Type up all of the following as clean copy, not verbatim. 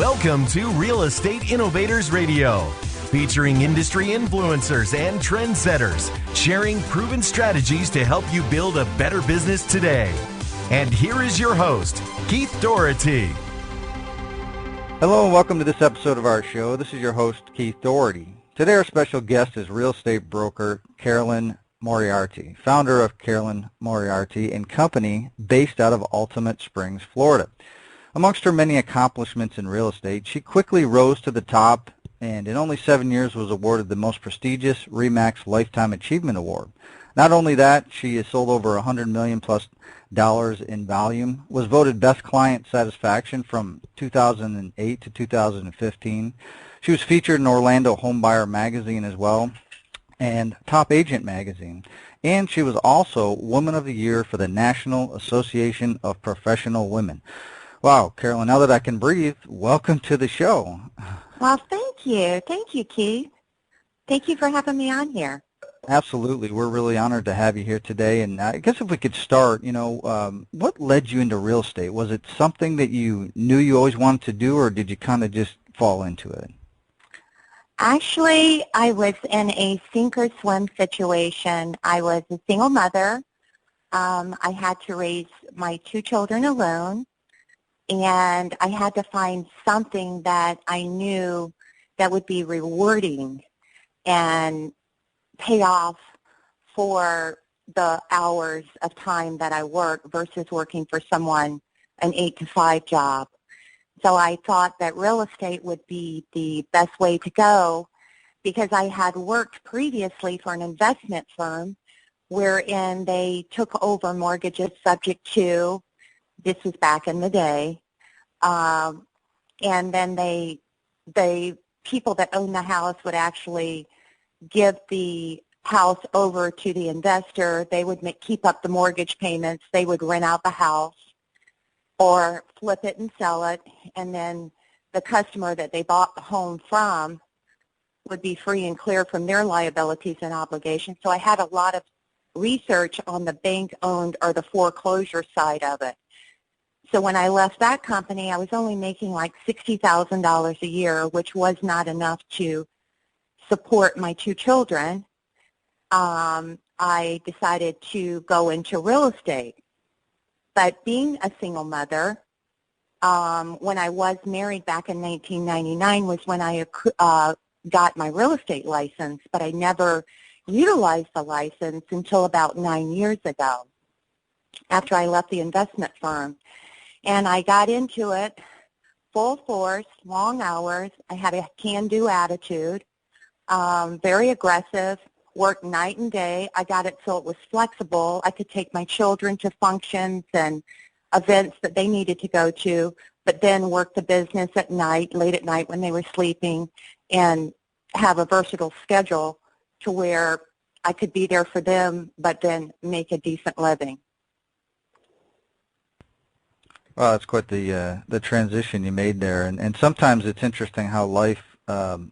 Welcome to Real Estate Innovators Radio, featuring industry influencers and trendsetters, sharing proven strategies to help you build a better business today. And here is your host, Keith Doherty. Hello and welcome to this episode of our show. This is your host, Keith Doherty. Today our special guest is real estate broker Carolyn Moriarty, founder of Carolyn Moriarty and Company based out of Altamonte Springs, Florida. Amongst her many accomplishments in real estate, she quickly rose to the top and in only 7 years was awarded the most prestigious RE/MAX Lifetime Achievement Award. Not only that, she has sold over $100 million plus in volume, was voted Best Client Satisfaction from 2008 to 2015. She was featured in Orlando Homebuyer Magazine as well, and Top Agent Magazine. And she was also Woman of the Year for the National Association of Professional Women. Wow, Carolyn, now that I can breathe, welcome to the show. Well, thank you. Thank you, Keith. Thank you for having me on here. Absolutely. We're really honored to have you here today. And I guess if we could start, what led you into real estate? Was it something that you knew you always wanted to do, or did you kind of just fall into it? Actually, I was in a sink or swim situation. I was a single mother. I had to raise my 2 children alone. And I had to find something that I knew that would be rewarding and pay off for the hours of time that I work versus working for someone, an 8-to-5 job. So I thought that real estate would be the best way to go because I had worked previously for an investment firm wherein they took over mortgages subject to, this was back in the day, and then the people that owned the house would actually give the house over to the investor. They would keep up the mortgage payments. They would rent out the house or flip it and sell it, and then the customer that they bought the home from would be free and clear from their liabilities and obligations. So I had a lot of research on the bank-owned or the foreclosure side of it. So when I left that company, I was only making like $60,000 a year, which was not enough to support my 2 children. I decided to go into real estate. But being a single mother, when I was married back in 1999 was when I got my real estate license, but I never utilized the license until about 9 years ago after I left the investment firm. And I got into it full force, long hours. I had a can-do attitude, very aggressive, worked night and day. I got it so it was flexible. I could take my children to functions and events that they needed to go to, but then work the business at night, late at night when they were sleeping, and have a versatile schedule to where I could be there for them, but then make a decent living. Well, that's quite the transition you made there, and sometimes it's interesting how life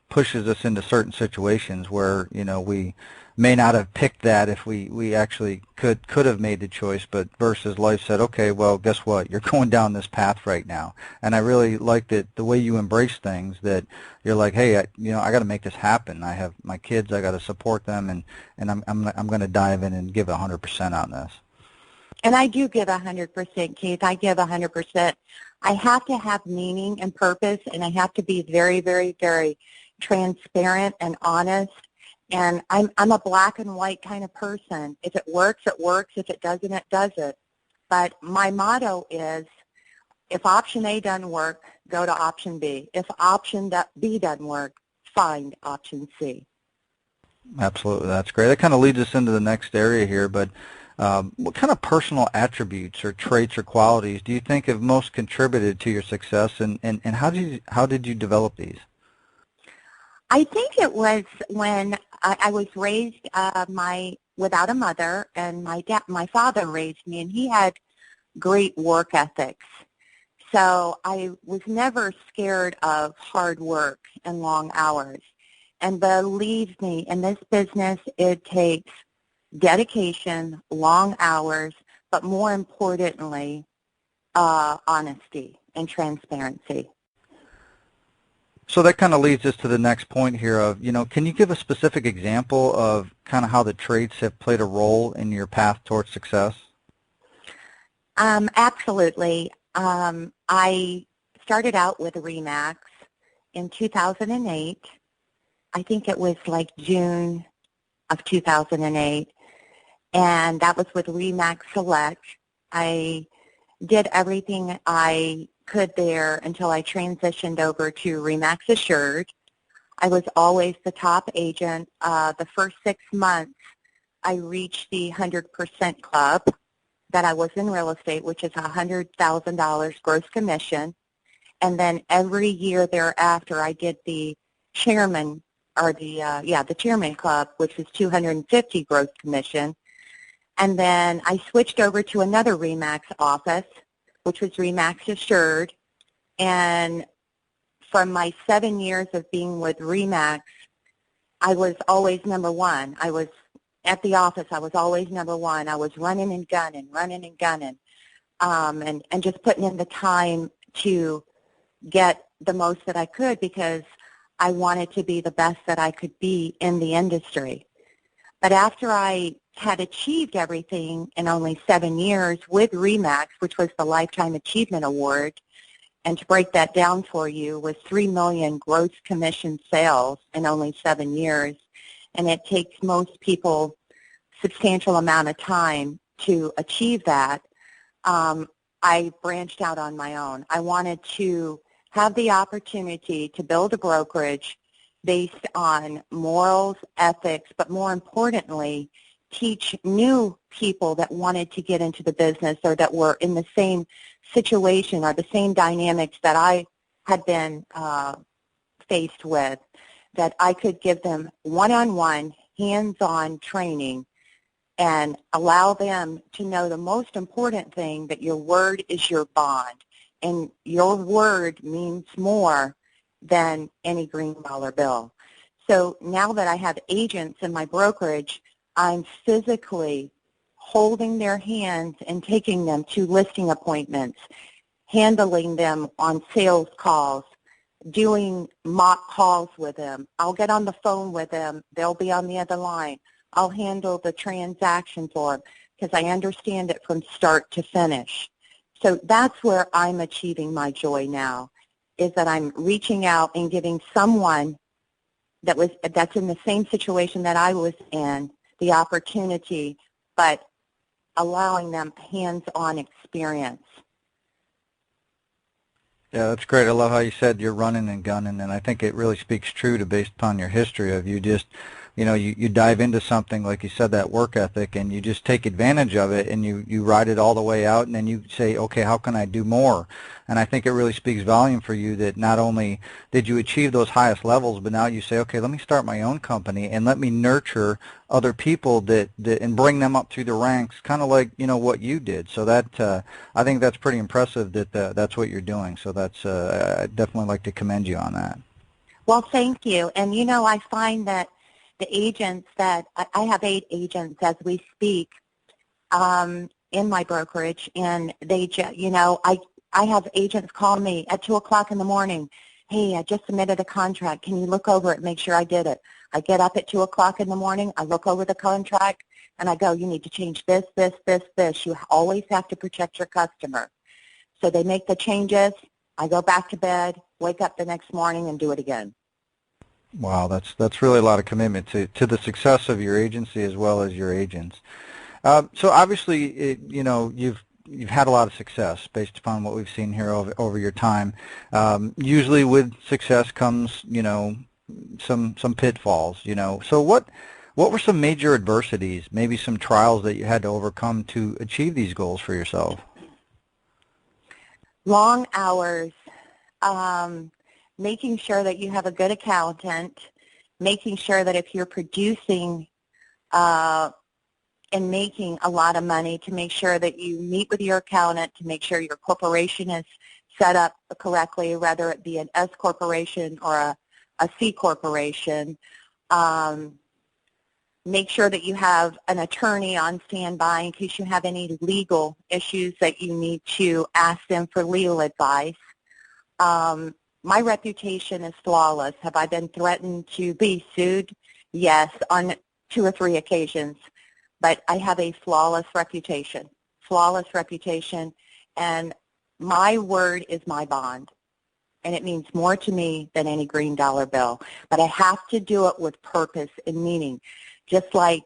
pushes us into certain situations where we may not have picked that if we actually could have made the choice, but versus life said, okay, well, guess what? You're going down this path right now, and I really like that the way you embrace things. That you're like, hey, I got to make this happen. I have my kids, I got to support them, and I'm going to dive in and give 100% on this. And I do give 100%, Keith. I give 100%. I have to have meaning and purpose, and I have to be very, very, very transparent and honest. And I'm a black and white kind of person. If it works, it works. If it doesn't, it doesn't. But my motto is, if option A doesn't work, go to option B. If option B doesn't work, find option C. Absolutely. That's great. That kind of leads us into the next area here, but what kind of personal attributes or traits or qualities do you think have most contributed to your success, and how did you develop these? I think it was when I was raised without a mother, and my father raised me, and he had great work ethics. So I was never scared of hard work and long hours. And believe me, in this business, it takes dedication, long hours, but more importantly, honesty and transparency. So that kind of leads us to the next point here of, can you give a specific example of kind of how the trades have played a role in your path towards success? Absolutely. I started out with RE/MAX in 2008. I think it was like June of 2008, and that was with RE/MAX Select. I did everything I could there until I transitioned over to RE/MAX Assured. I was always the top agent. The first 6 months, I reached the 100% club that I was in real estate, which is $100,000 gross commission. And then every year thereafter, I did the chairman, or the chairman club, which was 250 gross commission. And then I switched over to another RE/MAX office, which was RE/MAX Assured. And from my 7 years of being with RE/MAX, I was always number one. I was at the office. I was always number one. I was running and gunning, and just putting in the time to get the most that I could, because I wanted to be the best that I could be in the industry. But after I had achieved everything in only 7 years with RE/MAX, which was the Lifetime Achievement Award, and to break that down for you, was 3 million gross commission sales in only 7 years, and it takes most people substantial amount of time to achieve that. I branched out on my own. I wanted to have the opportunity to build a brokerage based on morals, ethics, but more importantly, teach new people that wanted to get into the business or that were in the same situation or the same dynamics that I had been faced with, that I could give them one-on-one, hands-on training and allow them to know the most important thing, that your word is your bond. And your word means more than any green dollar bill. So now that I have agents in my brokerage, I'm physically holding their hands and taking them to listing appointments, handling them on sales calls, doing mock calls with them. I'll get on the phone with them. They'll be on the other line. I'll handle the transaction for them because I understand it from start to finish. So that's where I'm achieving my joy now, is that I'm reaching out and giving someone that's in the same situation that I was in the opportunity, but allowing them hands-on experience. Yeah, that's great. I love how you said you're running and gunning, and I think it really speaks true to based upon your history of you just, you dive into something, like you said, that work ethic, and you just take advantage of it, and you ride it all the way out, and then you say, okay, how can I do more? And I think it really speaks volume for you that not only did you achieve those highest levels, but now you say, okay, let me start my own company and let me nurture other people that and bring them up through the ranks, kind of like, what you did. So that I think that's pretty impressive that that's what you're doing. So that's I'd definitely like to commend you on that. Well, thank you. And, I find that the agents that I have 8 agents as we speak in my brokerage, and they I have agents call me at 2 o'clock in the morning. Hey, I just submitted a contract. Can you look over it, make sure I did it? I get up at 2 o'clock in the morning. I look over the contract, and I go, you need to change this, this, this, this. You always have to protect your customer. So they make the changes. I go back to bed, wake up the next morning, and do it again. Wow, that's really a lot of commitment to the success of your agency as well as your agents. So obviously, you've had a lot of success based upon what we've seen here over your time. Usually, with success comes some pitfalls. So what were some major adversities, maybe some trials that you had to overcome to achieve these goals for yourself? Long hours. Making sure that you have a good accountant, making sure that if you're producing and making a lot of money, to make sure that you meet with your accountant to make sure your corporation is set up correctly, whether it be an S corporation or a C corporation. Make sure that you have an attorney on standby in case you have any legal issues that you need to ask them for legal advice. my reputation is flawless. Have I been threatened to be sued? Yes, on 2 or 3 occasions. But I have a flawless reputation, and my word is my bond. And it means more to me than any green dollar bill. But I have to do it with purpose and meaning. Just like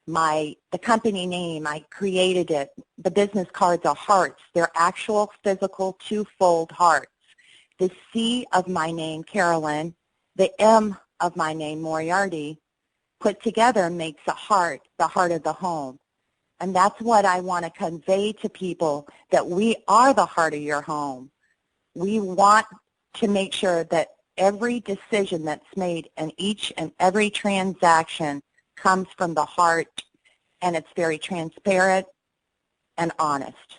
the company name, I created it. The business cards are hearts. They're actual physical 2-fold hearts. The C of my name, Carolyn, the M of my name, Moriarty, put together makes a heart, the heart of the home. And that's what I want to convey to people, that we are the heart of your home. We want to make sure that every decision that's made in each and every transaction comes from the heart, and it's very transparent and honest.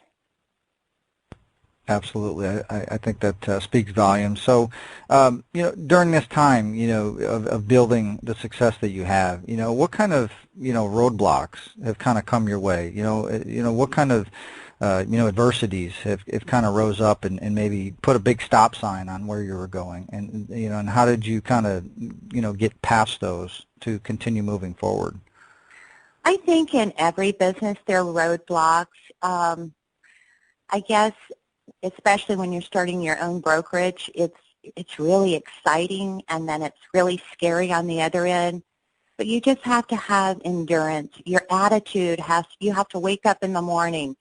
Absolutely. I think that speaks volumes. So, during this time, of building the success that you have, what kind of, roadblocks have kind of come your way? What kind of, adversities have kind of rose up and maybe put a big stop sign on where you were going? And how did you kind of, get past those to continue moving forward? I think in every business there are roadblocks. I guess, especially when you're starting your own brokerage, it's really exciting, and then it's really scary on the other end. But you just have to have endurance. Your attitude you have to wake up in the morning,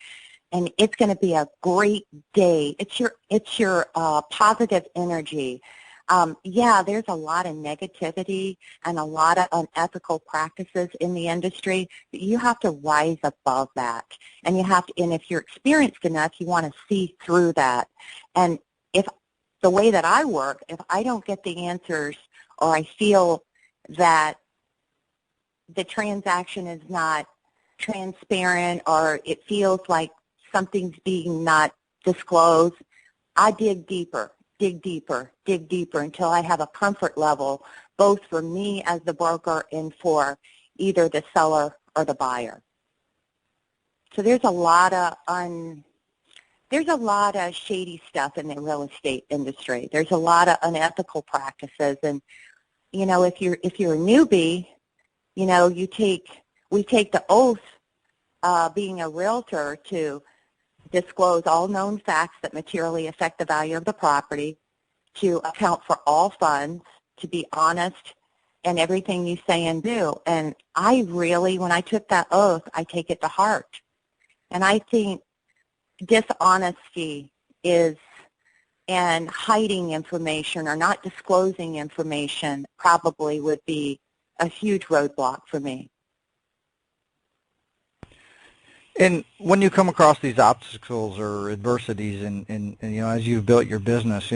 and it's going to be a great day. It's your positive energy. There's a lot of negativity and a lot of unethical practices in the industry, but you have to rise above that. And if you're experienced enough, you want to see through that. And if the way that I work, if I don't get the answers, or I feel that the transaction is not transparent, or it feels like something's being not disclosed, I dig deeper until I have a comfort level, both for me as the broker and for either the seller or the buyer. So there's a lot of shady stuff in the real estate industry. There's a lot of unethical practices, and if you're a newbie, we take the oath, being a realtor, to disclose all known facts that materially affect the value of the property, to account for all funds, to be honest in everything you say and do. And when I took that oath, I take it to heart. And I think dishonesty and hiding information or not disclosing information probably would be a huge roadblock for me. And when you come across these obstacles or adversities, and as you've built your business,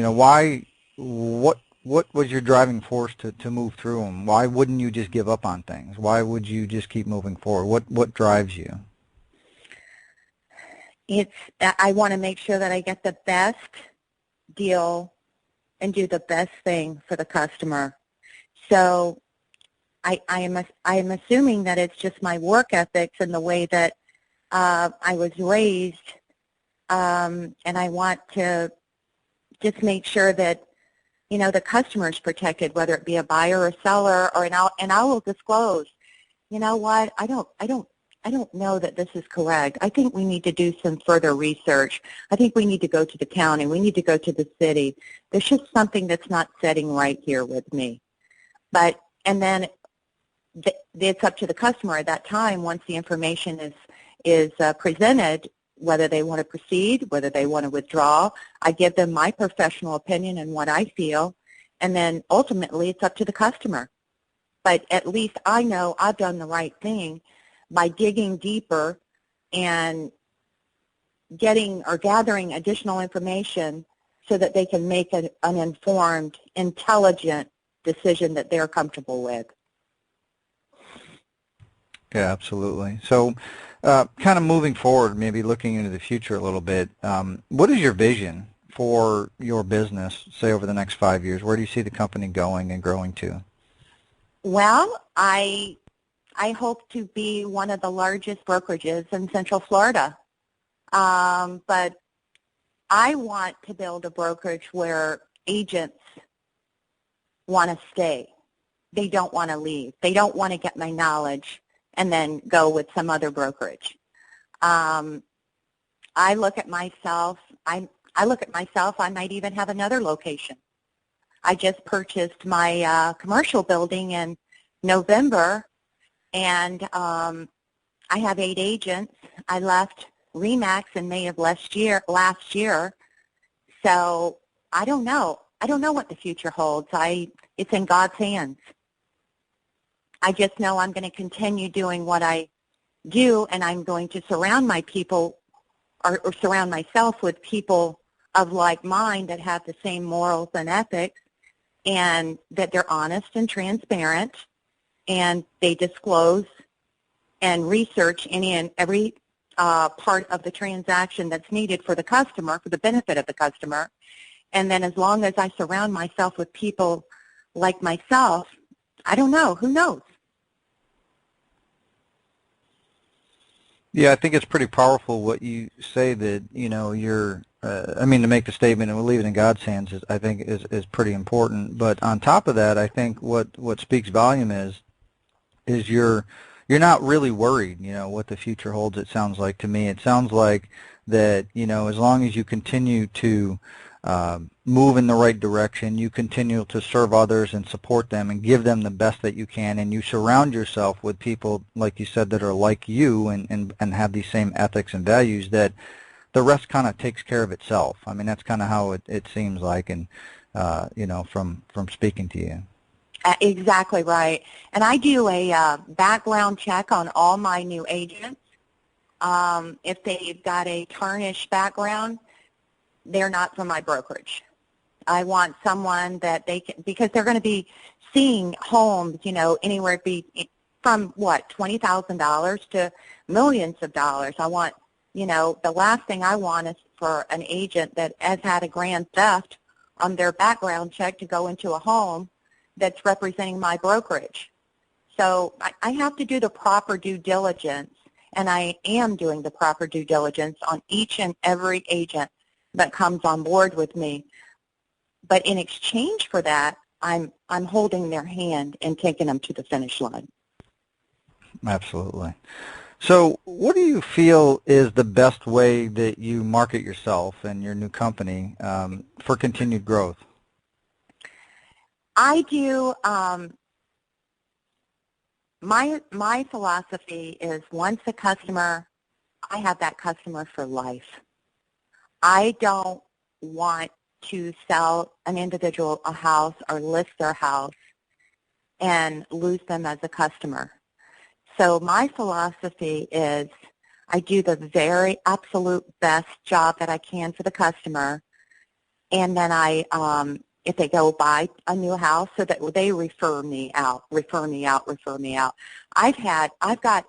what was your driving force to move through them? Why wouldn't you just give up on things? Why would you just keep moving forward? What drives you? I want to make sure that I get the best deal and do the best thing for the customer. So I am assuming that it's just my work ethics and the way that I was raised, and I want to just make sure that the customer is protected, whether it be a buyer or seller, and I will disclose. You know what? I don't know that this is correct. I think we need to do some further research. I think we need to go to the county. We need to go to the city. There's just something that's not setting right here with me. And then it's up to the customer at that time, once the information is presented, whether they want to proceed, whether they want to withdraw. I give them my professional opinion and what I feel, and then ultimately it's up to the customer. But at least I know I've done the right thing by digging deeper and gathering additional information so that they can make an informed, intelligent decision that they're comfortable with. Yeah, absolutely. So kind of moving forward, maybe looking into the future a little bit, what is your vision for your business, say, over the next 5 years? Where do you see the company going and growing to? Well, I hope to be one of the largest brokerages in Central Florida. But I want to build a brokerage where agents want to stay. They don't want to leave. They don't want to get my knowledge and then go with some other brokerage. I look at myself. I might even have another location. I just purchased my commercial building in November, and I have 8 agents. I left RE/MAX in May of last year. So I don't know. I don't know what the future holds. It's in God's hands. I just know I'm going to continue doing what I do, and I'm going to surround my people or surround myself with people of like mind that have the same morals and ethics, and that they're honest and transparent, and they disclose and research any and every part of the transaction that's needed for the customer, for the benefit of the customer. And then as long as I surround myself with people like myself, I don't know. Who knows? Yeah, I think it's pretty powerful what you say that, you're, to make the statement and we'll leave it in God's hands I think is pretty important. But on top of that, I think what speaks volume is you're not really worried, what the future holds, it sounds like to me. It sounds like that, as long as you continue to move in the right direction, you continue to serve others and support them and give them the best that you can, and you surround yourself with people, like you said, that are like you and have these same ethics and values, that the rest kind of takes care of itself. I mean, that's kind of how it seems like, and from speaking to you. Exactly right. And I do a background check on all my new agents. If they've got a tarnished background, they're not from my brokerage. I want someone that they can, because they're going to be seeing homes, anywhere from $20,000 to millions of dollars. I want, the last thing I want is for an agent that has had a grand theft on their background check to go into a home that's representing my brokerage. So I have to do the proper due diligence, and I am doing the proper due diligence on each and every agent that comes on board with me. But in exchange for that, I'm holding their hand and taking them to the finish line. Absolutely. So what do you feel is the best way that you market yourself and your new company for continued growth? I do, my philosophy is once a customer, I have that customer for life. I don't want to sell an individual a house or list their house and lose them as a customer. So my philosophy is I do the very absolute best job that I can for the customer, and then if they go buy a new house, so that they refer me out. I've got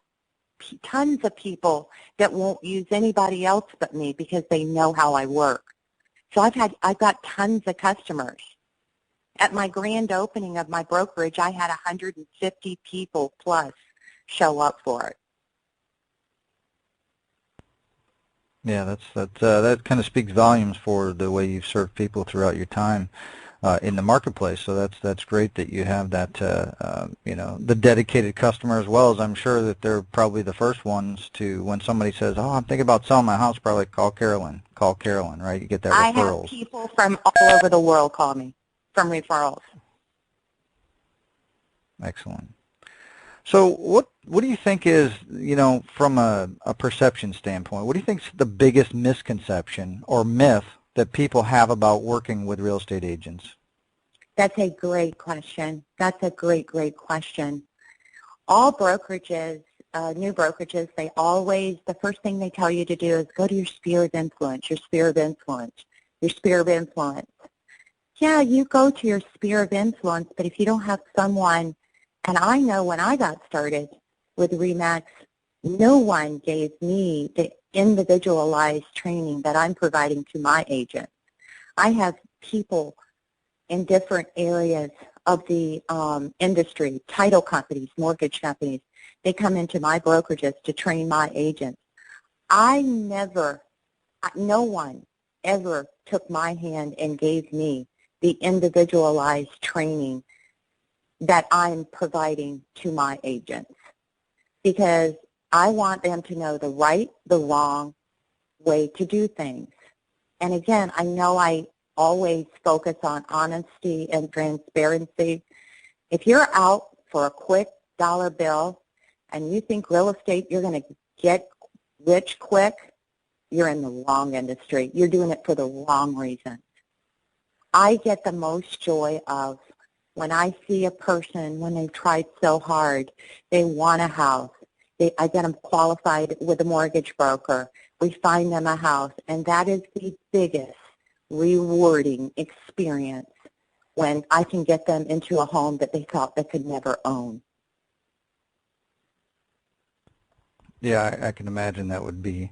tons of people that won't use anybody else but me because they know how I work. So I've got tons of customers. At my grand opening of my brokerage, I had 150 people plus show up for it. Yeah, that kind of speaks volumes for the way you've served people throughout your time in the marketplace. So that's great that you have that, the dedicated customer, as well as I'm sure that they're probably the first ones to, when somebody says, oh, I'm thinking about selling my house, probably call Carolyn, right? You get that referrals. I have people from all over the world call me from referrals. Excellent. So what do you think is, from a perception standpoint, what do you think is the biggest misconception or myth that people have about working with real estate agents? That's a great question. That's a great question. All brokerages, new brokerages, the first thing they tell you to do is go to your sphere of influence, your sphere of influence. Yeah, you go to your sphere of influence, but if you don't have someone, and I know when I got started with RE/MAX, no one gave me the individualized training that I'm providing to my agents. I have people in different areas of the industry, title companies, mortgage companies. They come into my brokerages to train my agents. No one ever took my hand and gave me the individualized training that I'm providing to my agents, because I want them to know the right, the wrong way to do things. And again, I know I always focus on honesty and transparency. If you're out for a quick dollar bill and you think real estate, you're going to get rich quick, you're in the wrong industry. You're doing it for the wrong reason. I get the most joy of when I see a person, when they've tried so hard, they want a house. I get them qualified with a mortgage broker. We find them a house, and that is the biggest rewarding experience when I can get them into a home that they thought they could never own. Yeah, I can imagine that would be,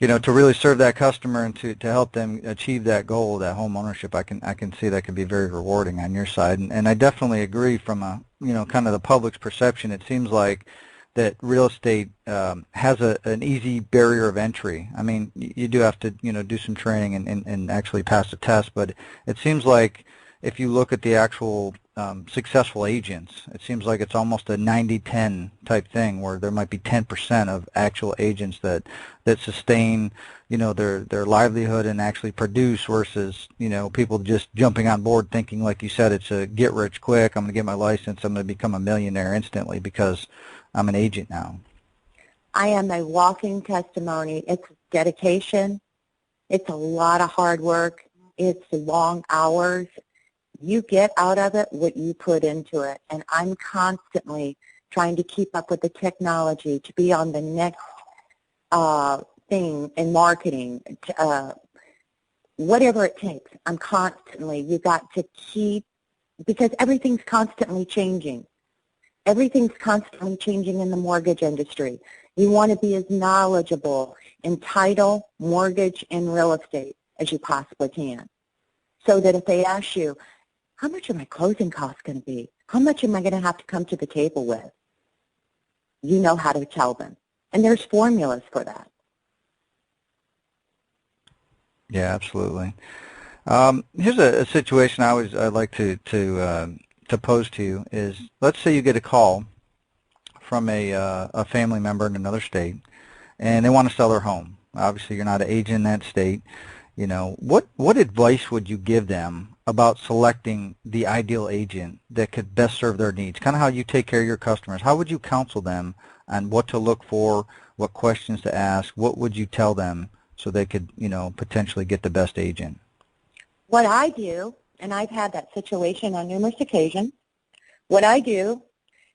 to really serve that customer and to help them achieve that goal, that home ownership. I can see that could be very rewarding on your side, and I definitely agree from a kind of the public's perception. It seems like that real estate has an easy barrier of entry. I mean, you do have to do some training and actually pass the test, but it seems like if you look at the actual successful agents, it seems like it's almost a 90-10 type thing, where there might be 10% of actual agents that sustain their livelihood and actually produce, versus people just jumping on board thinking, like you said, it's a get rich quick, I'm going to get my license, I'm going to become a millionaire instantly because I'm an agent now. I am a walking testimony. It's dedication. It's a lot of hard work. It's long hours. You get out of it what you put into it. And I'm constantly trying to keep up with the technology, to be on the next thing in marketing, whatever it takes. I'm constantly, you got to keep, because everything's constantly changing. Everything's constantly changing in the mortgage industry. You want to be as knowledgeable in title, mortgage, and real estate as you possibly can, so that if they ask you, how much are my closing costs going to be? How much am I going to have to come to the table with? You know how to tell them. And there's formulas for that. Yeah, absolutely. Here's a situation I'd like to pose to you is, let's say you get a call from a family member in another state, and they want to sell their home. Obviously, you're not an agent in that state. What advice would you give them about selecting the ideal agent that could best serve their needs? Kind of how you take care of your customers. How would you counsel them on what to look for, what questions to ask? What would you tell them so they could, potentially get the best agent? What I do, and I've had that situation on numerous occasions, what I do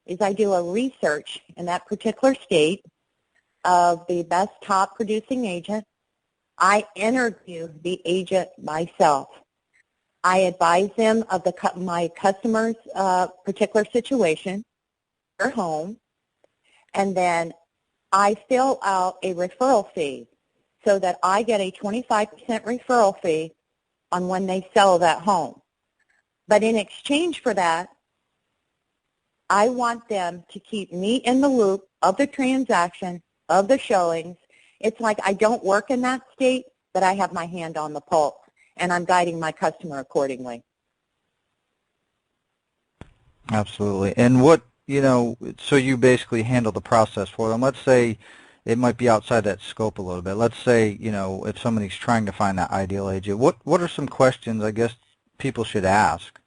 is I do a research in that particular state of the best top producing agent. I interview the agent myself. I advise them of my customer's particular situation, their home, and then I fill out a referral fee so that I get a 25% referral fee on when they sell that home. But in exchange for that, I want them to keep me in the loop of the transaction, of the showings. It's like I don't work in that state, but I have my hand on the pulse, and I'm guiding my customer accordingly. Absolutely. And so you basically handle the process for them. Let's say it might be outside that scope a little bit. Let's say, if somebody's trying to find that ideal agent, what are some questions, I guess, people should ask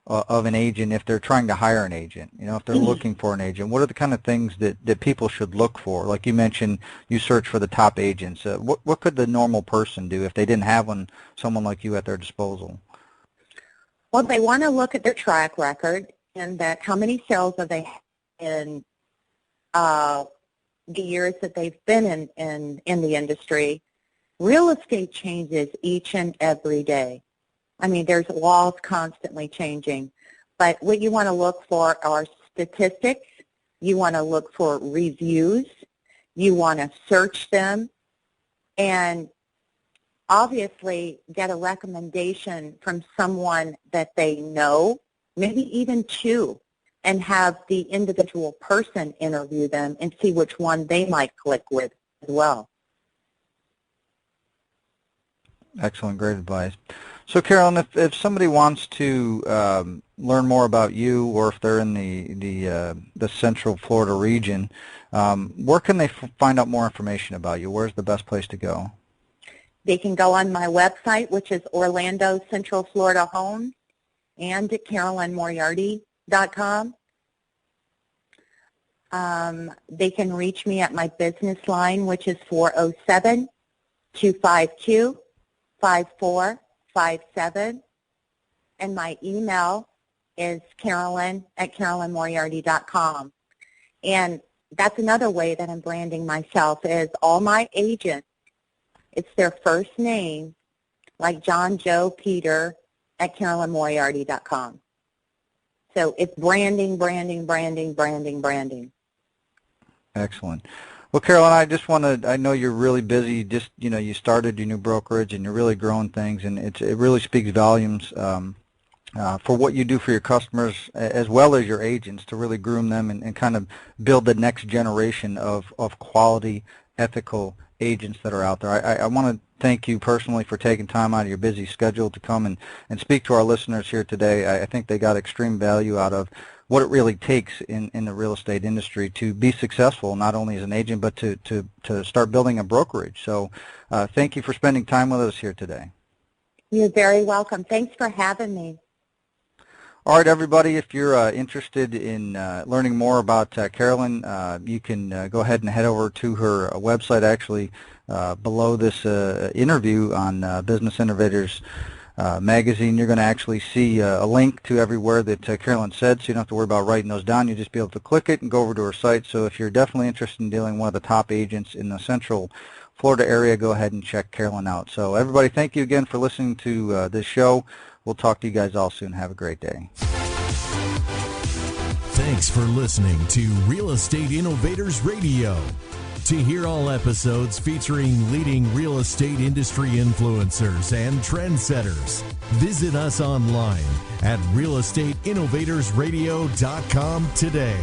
of an agent if they're trying to hire an agent? If they're looking for an agent, what are the kind of things that people should look for? Like you mentioned, you search for the top agents. What could the normal person do if they didn't have someone like you at their disposal? Well, they want to look at their track record, and that how many sales have they had in the years that they've been in the industry. Real estate changes each and every day. I mean, there's laws constantly changing. But what you want to look for are statistics. You want to look for reviews. You want to search them. And obviously get a recommendation from someone that they know, maybe even two, and have the individual person interview them and see which one they might click with as well. Excellent, great advice. So, Carolyn, if somebody wants to learn more about you, or if they're in the Central Florida region, where can they find out more information about you? Where's the best place to go? They can go on my website, which is Orlando Central Florida Homes, and at CarolynMoriarty.com. They can reach me at my business line, which is 407-252-5457. And my email is Carolyn@CarolynMoriarty.com. And that's another way that I'm branding myself, is all my agents, it's their first name, like John, Joe, Peter, at CarolynMoriarty.com. So it's branding, branding, branding, branding, branding. Excellent. Well, Carolyn, I know you're really busy. You started your new brokerage and you're really growing things, and it really speaks volumes for what you do for your customers as well as your agents, to really groom them and kind of build the next generation of quality, ethical agents that are out there. I want to thank you personally for taking time out of your busy schedule to come and speak to our listeners here today. I think they got extreme value out of what it really takes in the real estate industry to be successful, not only as an agent, but to start building a brokerage. So thank you for spending time with us here today. You're very welcome. Thanks for having me. All right, everybody, if you're interested in learning more about Carolyn, you can go ahead and head over to her website. Actually, below this interview on Business Innovators Magazine, you're going to actually see a link to everywhere that Carolyn said, so you don't have to worry about writing those down. You just be able to click it and go over to her site. So if you're definitely interested in dealing with one of the top agents in the Central Florida area, go ahead and check Carolyn out. So everybody, thank you again for listening to this show. We'll talk to you guys all soon. Have a great day. Thanks for listening to Real Estate Innovators Radio. To hear all episodes featuring leading real estate industry influencers and trendsetters, visit us online at realestateinnovatorsradio.com today.